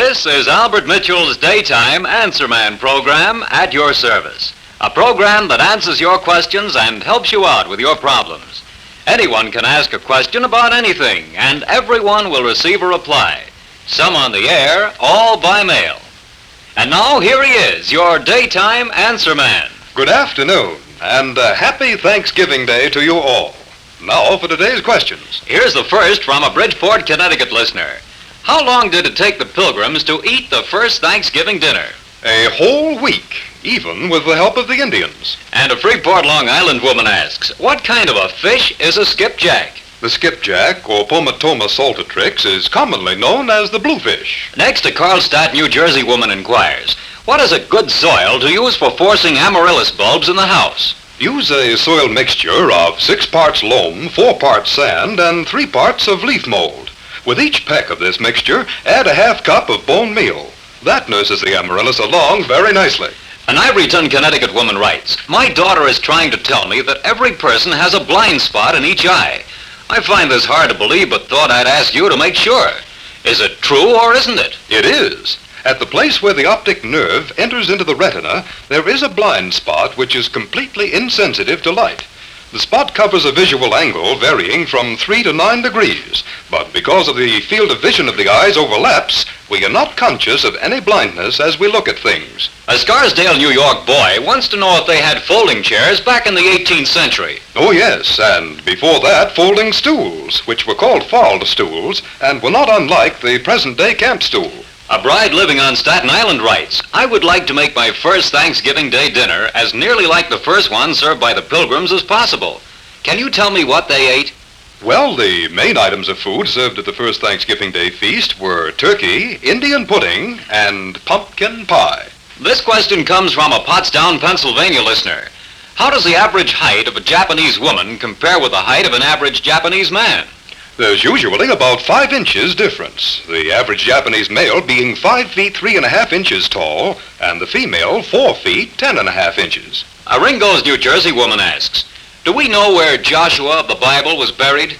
This is Albert Mitchell's Daytime Answer Man program at your service. A program that answers your questions and helps you out with your problems. Anyone can ask a question about anything, and everyone will receive a reply. Some on the air, all by mail. And now, here he is, your Daytime Answer Man. Good afternoon, and happy Thanksgiving Day to you all. Now for today's questions. Here's the first from a Bridgeport, Connecticut listener. How long did it take the Pilgrims to eat the first Thanksgiving dinner? A whole week, even with the help of the Indians. And a Freeport, Long Island woman asks, what kind of a fish is a skipjack? The skipjack, or Pomatoma saltatrix, is commonly known as the bluefish. Next, a Carlstadt, New Jersey woman inquires, what is a good soil to use for forcing amaryllis bulbs in the house? Use a soil mixture of 6 parts loam, 4 parts sand, and 3 parts of leaf mold. With each peck of this mixture, add a half cup of bone meal. That nurses the amaryllis along very nicely. An Ivoryton, Connecticut woman writes, my daughter is trying to tell me that every person has a blind spot in each eye. I find this hard to believe, but thought I'd ask you to make sure. Is it true or isn't it? It is. At the place where the optic nerve enters into the retina, there is a blind spot which is completely insensitive to light. The spot covers a visual angle varying from 3 to 9 degrees, but because of the field of vision of the eyes overlaps, we are not conscious of any blindness as we look at things. A Scarsdale, New York boy wants to know if they had folding chairs back in the 18th century. Oh yes, and before that, folding stools, which were called fald stools, and were not unlike the present-day camp stool. A bride living on Staten Island writes, I would like to make my first Thanksgiving Day dinner as nearly like the first one served by the Pilgrims as possible. Can you tell me what they ate? Well, the main items of food served at the first Thanksgiving Day feast were turkey, Indian pudding, and pumpkin pie. This question comes from a Pottstown, Pennsylvania listener. How does the average height of a Japanese woman compare with the height of an average Japanese man? There's usually about 5 inches difference, the average Japanese male being 5 feet 3.5 inches tall, and the female 4 feet 10.5 inches. A Ringo's, New Jersey woman asks, do we know where Joshua of the Bible was buried?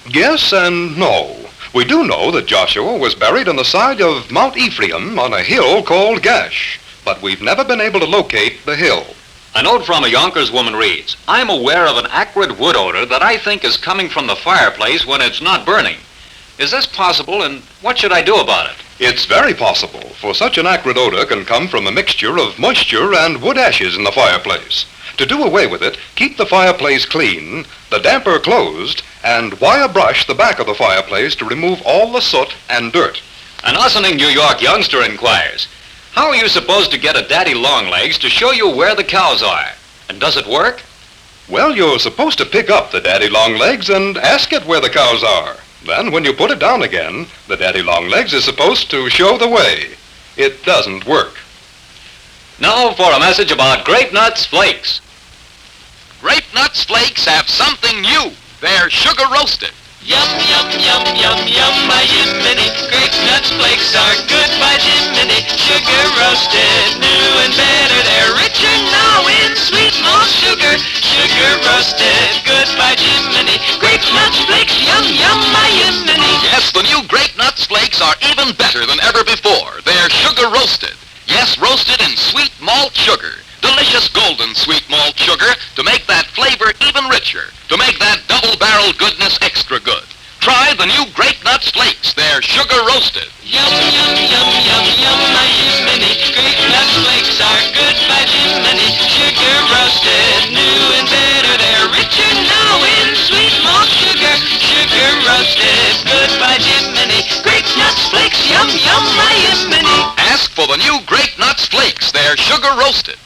Yes and no. We do know that Joshua was buried on the side of Mount Ephraim on a hill called Gash, but we've never been able to locate the hill. A note from a Yonkers woman reads, I'm aware of an acrid wood odor that I think is coming from the fireplace when it's not burning. Is this possible, and what should I do about it? It's very possible, for such an acrid odor can come from a mixture of moisture and wood ashes in the fireplace. To do away with it, keep the fireplace clean, the damper closed, and wire brush the back of the fireplace to remove all the soot and dirt. An Ossining, New York youngster inquires, how are you supposed to get a daddy longlegs to show you where the cows are? And does it work? Well, you're supposed to pick up the daddy longlegs and ask it where the cows are. Then, when you put it down again, the daddy longlegs is supposed to show the way. It doesn't work. Now for a message about Grape Nuts Flakes. Grape Nuts Flakes have something new. They're sugar roasted. Yum, yum, yum, yum, yum, my Jiminy. Grape Nuts Flakes are good by Jiminy. Sugar roasted, new and better. They're richer now in sweet malt sugar. Sugar roasted, good by Jiminy. Grape Nuts Flakes, yum, yum, my Jiminy. Yes, the new Grape Nuts Flakes are even better than ever before. They're sugar roasted. Yes, roasted in sweet malt sugar. Delicious golden sweet malt sugar to make that flavor even richer, to make that double-barrel goodness extra good. Try the new Grape Nuts Flakes. They're sugar roasted. Yum, yum, yum, yum, yum, my Jiminy. Grape Nuts Flakes are good by Jiminy. Sugar roasted, new and better. They're richer now in sweet malt sugar. Sugar roasted, good by Jiminy. Grape Nuts Flakes, yum, yum, my Jiminy. Ask for the new Grape Nuts Flakes. They're sugar roasted.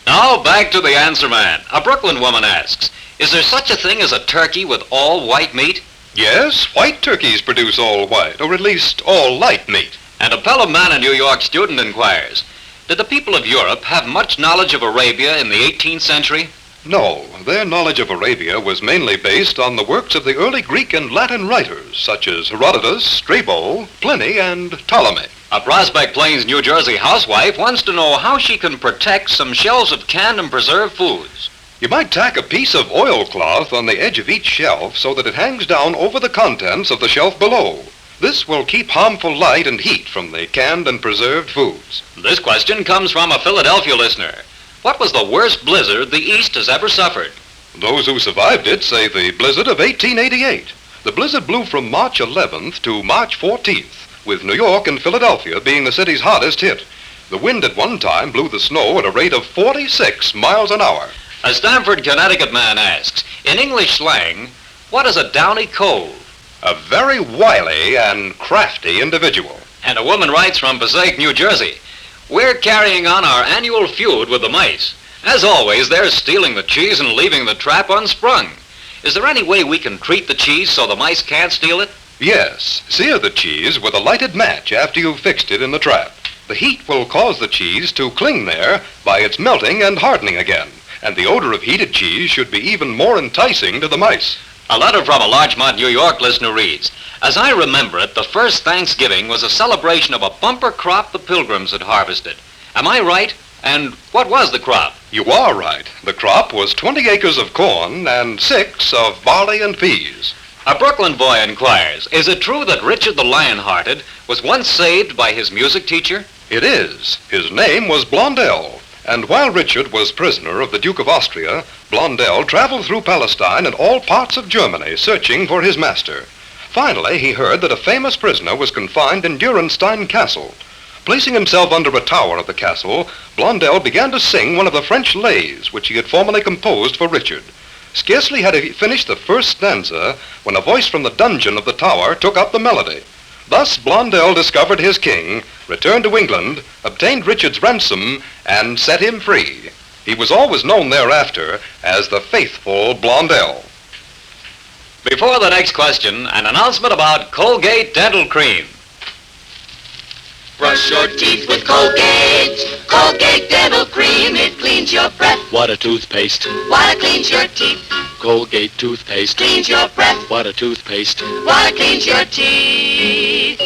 Now back to the Answer Man. A Brooklyn woman asks, is there such a thing as a turkey with all white meat? Yes, white turkeys produce all white, or at least all light meat. And a Pelham Man, a New York student, inquires, did the people of Europe have much knowledge of Arabia in the 18th century? No, their knowledge of Arabia was mainly based on the works of the early Greek and Latin writers, such as Herodotus, Strabo, Pliny, and Ptolemy. A Prospect Plains, New Jersey housewife wants to know how she can protect some shelves of canned and preserved foods. You might tack a piece of oilcloth on the edge of each shelf so that it hangs down over the contents of the shelf below. This will keep harmful light and heat from the canned and preserved foods. This question comes from a Philadelphia listener. What was the worst blizzard the East has ever suffered? Those who survived it say the blizzard of 1888. The blizzard blew from March 11th to March 14th, with New York and Philadelphia being the city's hardest hit. The wind at one time blew the snow at a rate of 46 miles an hour. A Stamford, Connecticut man asks, in English slang, what is a downy cold? A very wily and crafty individual. And a woman writes from Passaic, New Jersey, we're carrying on our annual feud with the mice. As always, they're stealing the cheese and leaving the trap unsprung. Is there any way we can treat the cheese so the mice can't steal it? Yes, sear the cheese with a lighted match after you've fixed it in the trap. The heat will cause the cheese to cling there by its melting and hardening again, and the odor of heated cheese should be even more enticing to the mice. A letter from a Larchmont, New York listener reads, as I remember it, the first Thanksgiving was a celebration of a bumper crop the Pilgrims had harvested. Am I right? And what was the crop? You are right. The crop was 20 acres of corn and 6 of barley and peas. A Brooklyn boy inquires, is it true that Richard the Lion-Hearted was once saved by his music teacher? It is. His name was Blondel. And while Richard was prisoner of the Duke of Austria, Blondel traveled through Palestine and all parts of Germany searching for his master. Finally, he heard that a famous prisoner was confined in Durenstein Castle. Placing himself under a tower of the castle, Blondel began to sing one of the French lays which he had formerly composed for Richard. Scarcely had he finished the first stanza when a voice from the dungeon of the tower took up the melody. Thus Blondel discovered his king, returned to England, obtained Richard's ransom, and set him free. He was always known thereafter as the faithful Blondel. Before the next question, an announcement about Colgate Dental Cream. Brush your teeth with Colgate. Colgate Dental Cream, it cleans your breath. What a toothpaste. While it cleans your teeth. Colgate toothpaste. Cleans your breath. What a toothpaste. While it cleans your teeth.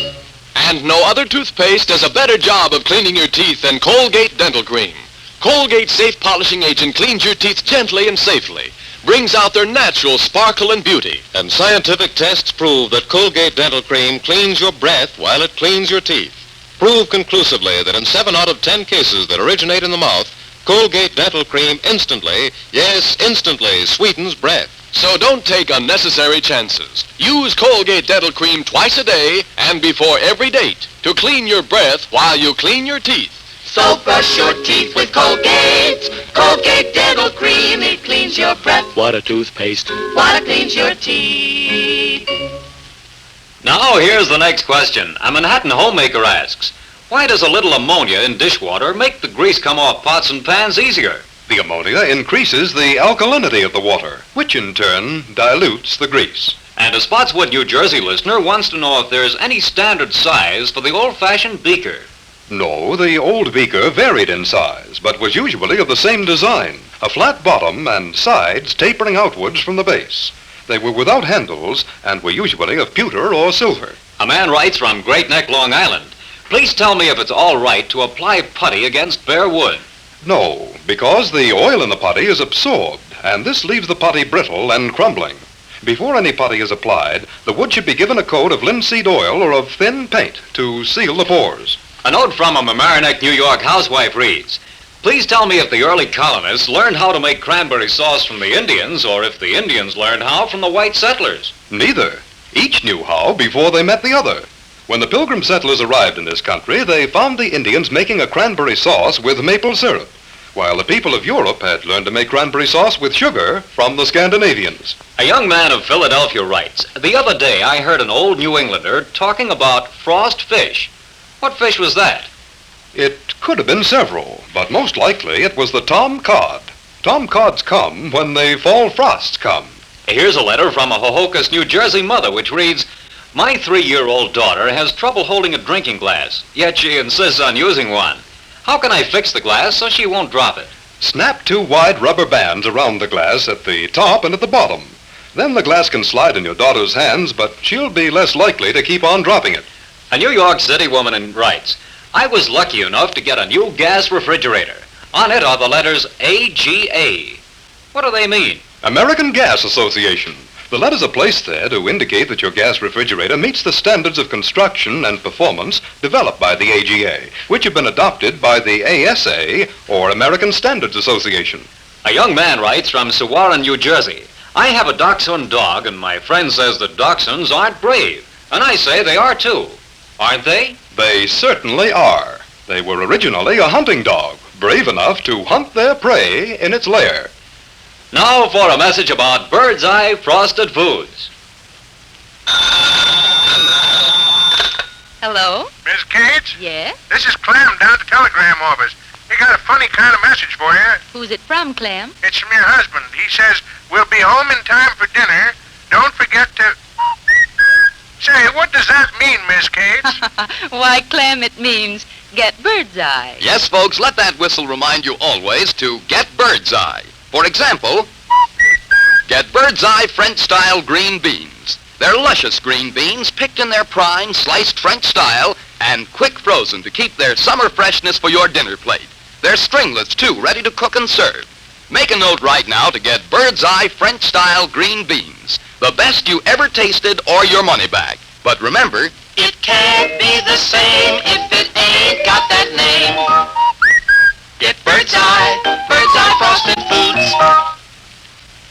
And no other toothpaste does a better job of cleaning your teeth than Colgate Dental Cream. Colgate's safe polishing agent cleans your teeth gently and safely, brings out their natural sparkle and beauty. And scientific tests prove that Colgate Dental Cream cleans your breath while it cleans your teeth. Prove conclusively that in 7 out of 10 cases that originate in the mouth, Colgate Dental Cream instantly, yes, instantly sweetens breath. So don't take unnecessary chances. Use Colgate Dental Cream twice a day and before every date to clean your breath while you clean your teeth. So brush your teeth with Colgate. Colgate Dental Cream, it cleans your breath. What a toothpaste. While it cleans your teeth. Now, here's the next question. A Manhattan homemaker asks, why does a little ammonia in dishwater make the grease come off pots and pans easier? The ammonia increases the alkalinity of the water, which in turn dilutes the grease. And a Spotswood, New Jersey listener wants to know if there's any standard size for the old-fashioned beaker. No, the old beaker varied in size, but was usually of the same design, a flat bottom and sides tapering outwards from the base. They were without handles and were usually of pewter or silver. A man writes from Great Neck, Long Island. Please tell me if it's all right to apply putty against bare wood. No, because the oil in the putty is absorbed, and this leaves the putty brittle and crumbling. Before any putty is applied, the wood should be given a coat of linseed oil or of thin paint to seal the pores. A note from a Mamaroneck, New York housewife reads, please tell me if the early colonists learned how to make cranberry sauce from the Indians or if the Indians learned how from the white settlers. Neither. Each knew how before they met the other. When the Pilgrim settlers arrived in this country, they found the Indians making a cranberry sauce with maple syrup, while the people of Europe had learned to make cranberry sauce with sugar from the Scandinavians. A young man of Philadelphia writes, the other day I heard an old New Englander talking about frost fish. What fish was that? It could have been several, but most likely it was the tom cod. Tom cods come when the fall frosts come. Here's a letter from a Hohokus, New Jersey mother which reads, my 3-year-old daughter has trouble holding a drinking glass, yet she insists on using one. How can I fix the glass so she won't drop it? Snap 2 wide rubber bands around the glass at the top and at the bottom. Then the glass can slide in your daughter's hands, but she'll be less likely to keep on dropping it. A New York City woman writes, I was lucky enough to get a new gas refrigerator. On it are the letters AGA. What do they mean? American Gas Association. The letters are placed there to indicate that your gas refrigerator meets the standards of construction and performance developed by the AGA, which have been adopted by the ASA, or American Standards Association. A young man writes from Saguaro, New Jersey. I have a dachshund dog, and my friend says that dachshunds aren't brave. And I say they are too. Aren't they? They certainly are. They were originally a hunting dog, brave enough to hunt their prey in its lair. Now for a message about Bird's Eye Frosted Foods. Hello? Miss Gates? Yes? This is Clem down at the telegram office. He got a funny kind of message for you. Who's it from, Clem? It's from your husband. He says, we'll be home in time for dinner. Don't forget to... Say, what does that mean, Miss Gates? Why, Clem, it means get bird's eye. Yes, folks, let that whistle remind you always to get bird's eye. For example, get bird's eye French-style green beans. They're luscious green beans picked in their prime, sliced French style, and quick frozen to keep their summer freshness for your dinner plate. They're stringlets, too, ready to cook and serve. Make a note right now to get bird's eye French-style green beans. The best you ever tasted or your money back. But remember, It can't be the same if it ain't got that name. Get Bird's Eye Frosted Foods.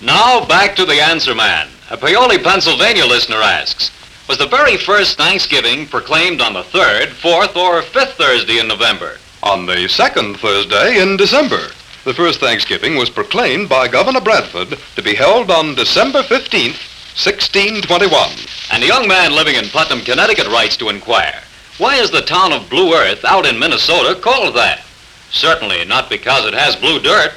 Now back to the answer man. A Paoli, Pennsylvania listener asks, was the very first Thanksgiving proclaimed on the 3rd, 4th, or 5th Thursday in November? On the second Thursday in December. The first Thanksgiving was proclaimed by Governor Bradford to be held on December 15th, 1621. And a young man living in Putnam, Connecticut writes to inquire, why is the town of Blue Earth out in Minnesota called that? Certainly not because it has blue dirt.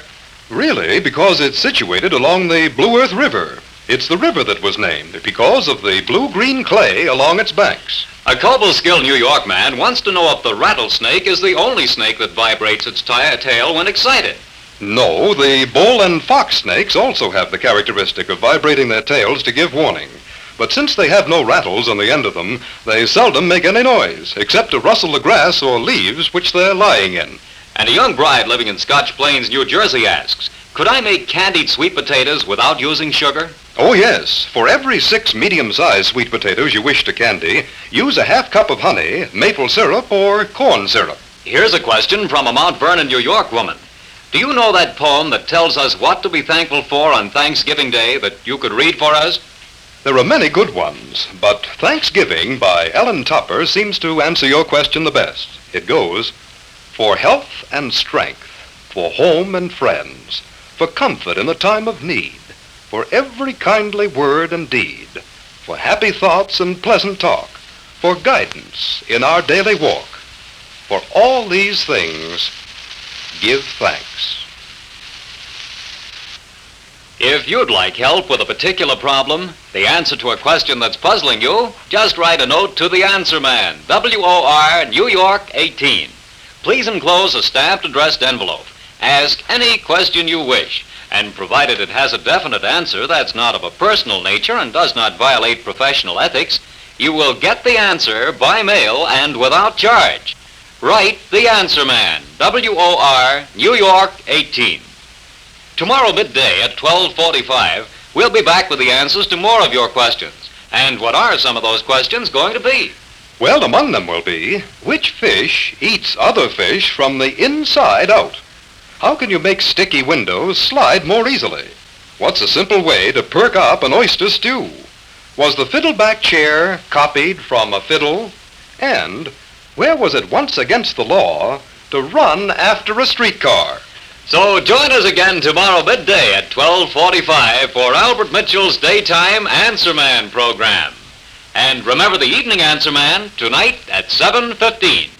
Really, because it's situated along the Blue Earth River. It's the river that was named because of the blue-green clay along its banks. A Cobblestill, New York man wants to know if the rattlesnake is the only snake that vibrates its tail when excited. No, the bull and fox snakes also have the characteristic of vibrating their tails to give warning. But since they have no rattles on the end of them, they seldom make any noise, except to rustle the grass or leaves which they're lying in. And a young bride living in Scotch Plains, New Jersey asks, could I make candied sweet potatoes without using sugar? Oh, yes. For every 6 medium-sized sweet potatoes you wish to candy, use a half cup of honey, maple syrup, or corn syrup. Here's a question from a Mount Vernon, New York woman. Do you know that poem that tells us what to be thankful for on Thanksgiving Day that you could read for us? There are many good ones, but Thanksgiving by Ellen Tupper seems to answer your question the best. It goes, for health and strength, for home and friends, for comfort in the time of need, for every kindly word and deed, for happy thoughts and pleasant talk, for guidance in our daily walk. For all these things, give thanks. If you'd like help with a particular problem, the answer to a question that's puzzling you, just write a note to the Answer Man, WOR, New York 18. Please enclose a stamped addressed envelope. Ask any question you wish, and provided it has a definite answer that's not of a personal nature and does not violate professional ethics, you will get the answer by mail and without charge. Write the Answer Man, WOR, New York 18. Tomorrow midday at 12:45, we'll be back with the answers to more of your questions. And what are some of those questions going to be? Well, among them will be, which fish eats other fish from the inside out? How can you make sticky windows slide more easily? What's a simple way to perk up an oyster stew? Was the fiddleback chair copied from a fiddle? And where was it once against the law to run after a streetcar? So join us again tomorrow midday at 12:45 for Albert Mitchell's Daytime Answer Man program. And remember the Evening Answer Man tonight at 7:15.